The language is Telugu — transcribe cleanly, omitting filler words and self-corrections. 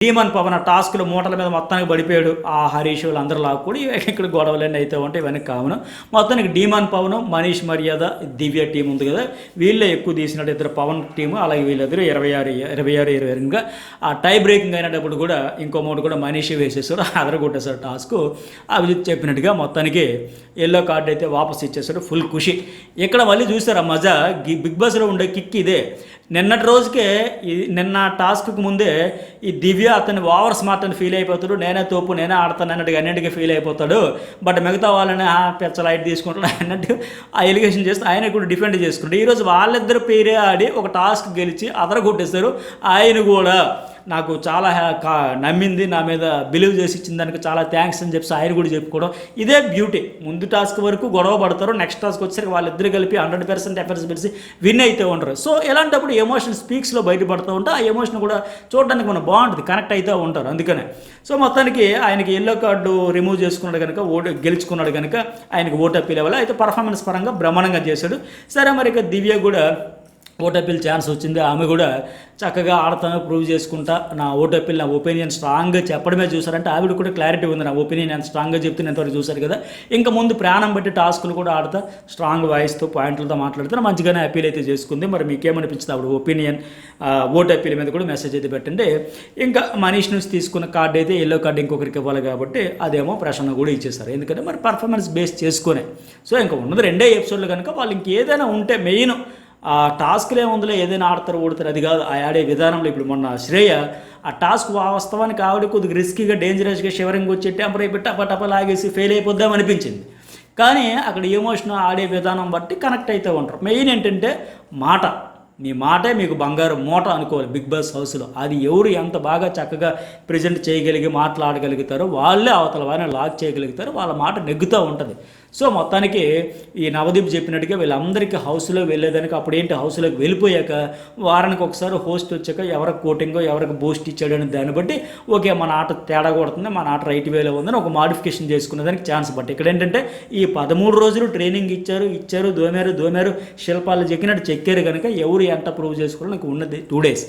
ధీమన్ పవన్ టాస్క్లు మూటల మీద మొత్తానికి పడిపోయాడు. ఆ హరీష్ వాళ్ళందరూ లాక్కుని ఇక్కడ గొడవలన్నీ అయితే ఉంటాయి, ఇవన్నీ కావున మొత్తానికి డీమన్ పవన్, మనీష్ మర్యాద, దివ్య టీం ఉంది కదా, వీళ్ళే ఎక్కువ తీసినట్టు ఇద్దరు పవన్ టీము. అలాగే వీళ్ళిద్దరు 26-22గా ఆ టై బ్రేకింగ్ అయినప్పుడు కూడా ఇంకో మూడు కూడా మనీష్ వేసేసాడు, అదరగొట్టేశాడు టాస్క్. అభిజిత్ చెప్పినట్టుగా మొత్తానికి ఎల్లో కార్డు అయితే వాపస్ ఇచ్చేసాడు. ఫుల్ ఖుషి. ఇక్కడ మళ్ళీ చూసారా మజా, బిగ్ బాస్లో ఉండే కిక్ ఇదే. నిన్నటి రోజుకే నిన్న టాస్క్కి ముందే ఈ దివ్య అతన్ని ఓవర్ స్మార్ట్ అని ఫీల్ అయిపోతాడు, నేనే తోపు నేనే ఆడతాను అన్నట్టుగా అన్నింటికి ఫీల్ అయిపోతాడు. బట్ మిగతా వాళ్ళని పెచ్చ లైట్ తీసుకుంటాడు అన్నట్టు ఆ ఎలిగేషన్ చేస్తే ఆయన కూడా డిఫెండ్ చేసుకుంటాడు. ఈరోజు వాళ్ళిద్దరు పేరే ఆడి ఒక టాస్క్ గెలిచి అదరగొట్టేస్తారు. ఆయన కూడా నాకు చాలా నమ్మింది, నా మీద బిలీవ్ చేసి ఇచ్చిన దానికి చాలా థ్యాంక్స్ అని చెప్పి ఆయన కూడా చెప్పుకోవడం, ఇదే బ్యూటీ. ముందు టాస్క్ వరకు గొడవ పడతారు, నెక్స్ట్ టాస్క్ వచ్చేసరికి వాళ్ళిద్దరు కలిపి 100% ఎఫర్ట్స్ పెట్టి విన్ అయితే ఉంటారు. సో ఇలాంటప్పుడు ఎమోషన్ స్పీక్స్లో బయటపడుతూ ఉంటే ఆ ఎమోషన్ కూడా చూడడానికి మనం బాగుంటుంది, కనెక్ట్ అయితే ఉంటారు. అందుకనే సో మొత్తానికి ఆయనకి ఎల్లో కార్డు రిమూవ్ చేసుకున్నాడు కనుక, గెలుచుకున్నాడు కనుక ఆయనకి ఓటు అప్పీల్ అవ్వాలి. అయితే పర్ఫార్మెన్స్ పరంగా బ్రహ్మాండంగా చేశాడు. సరే మరి ఇక దివ్య కూడా ఓటు అప్పీల్ ఛాన్స్ వచ్చింది. ఆమె కూడా చక్కగా ఆడతాను, ప్రూవ్ చేసుకుంటా, నా ఓటు అప్పీల్ నా ఒపీనియన్ స్ట్రాంగ్గా చెప్పడమే చూసారంటే ఆవిడ కూడా క్లారిటీ ఉంది, నా ఒపీనియన్ ఎంత స్ట్రాంగ్గా చెప్తే ఎంతవరకు చూశారు కదా. ఇంకా ముందు ప్రాణం బట్టి టాస్కులు కూడా ఆడుతా, స్ట్రాంగ్ వాయిస్తో పాయింట్లతో మాట్లాడుతూ మంచిగానే అప్పీల్ అయితే చేసుకుంది. మరి మీకేమనిపించింది ఆవిడ ఒపీనియన్ ఓటు అప్పీల్ మీద కూడా మెసేజ్ అయితే పెట్టండి. ఇంకా మనీష్ నుంచి తీసుకున్న కార్డు అయితే ఎల్లో కార్డు ఇంకొకరికి ఇవ్వాలి కాబట్టి అదేమో ప్రసన్న కూడా ఇచ్చేసారు. ఎందుకంటే మరి పర్ఫార్మెన్స్ బేస్ చేసుకునే. సో ఇంకా ఉన్నది 2 ఎపిసోడ్లు కనుక వాళ్ళు ఇంకేదైనా ఉంటే మెయిన్ ఆ టాస్క్లు ఏముందిలే, ఏదైనా ఆడతారు ఓడతారు అది కాదు, ఆ ఆడే విధానంలో. ఇప్పుడు మొన్న శ్రేయ ఆ టాస్క్ వాస్తవానికి ఆవిడ కొద్దిగా రిస్కీగా డేంజరస్గా షివరింగ్ వచ్చి టెంపర్ అయిపోయి టప లాగేసి ఫెయిల్ అయిపోద్దాం అనిపించింది. కానీ అక్కడ ఎమోషన్ ఆడే విధానం బట్టి కనెక్ట్ అయితే ఉంటారు. మెయిన్ ఏంటంటే మాట, మీ మాటే మీకు బంగారు మూట అనుకోవాలి బిగ్ బాస్ హౌస్లో. అది ఎవరు ఎంత బాగా చక్కగా ప్రజెంట్ చేయగలిగి మాట్లాడగలుగుతారో వాళ్ళే అవతల వారిని లాక్ చేయగలుగుతారో, వాళ్ళ మాట నెగ్గుతూ ఉంటుంది. సో మొత్తానికి ఈ నవదీప్ చెప్పినట్టుగా వీళ్ళందరికీ హౌస్లో వెళ్ళేదానికి అప్పుడేంటి హౌస్లోకి వెళ్ళిపోయాక వారానికి ఒకసారి హోస్ట్ వచ్చాక ఎవరికి కోటింగో ఎవరికి బూస్ట్ ఇచ్చాడని దాన్ని బట్టి ఓకే మన ఆట తేడా కొడుతుంది, మన ఆట రైట్ వేలో ఉందని ఒక మాడిఫికేషన్ చేసుకునేదానికి ఛాన్స్. బట్ ఇక్కడ ఏంటంటే ఈ 13 రోజులు ట్రైనింగ్ ఇచ్చారు, దోమారు శిల్పాలు చెక్కినట్టు చెక్కారు కనుక ఎవరు ఎంత ప్రూవ్ చేసుకోవడం నాకు ఉన్నది 2 days.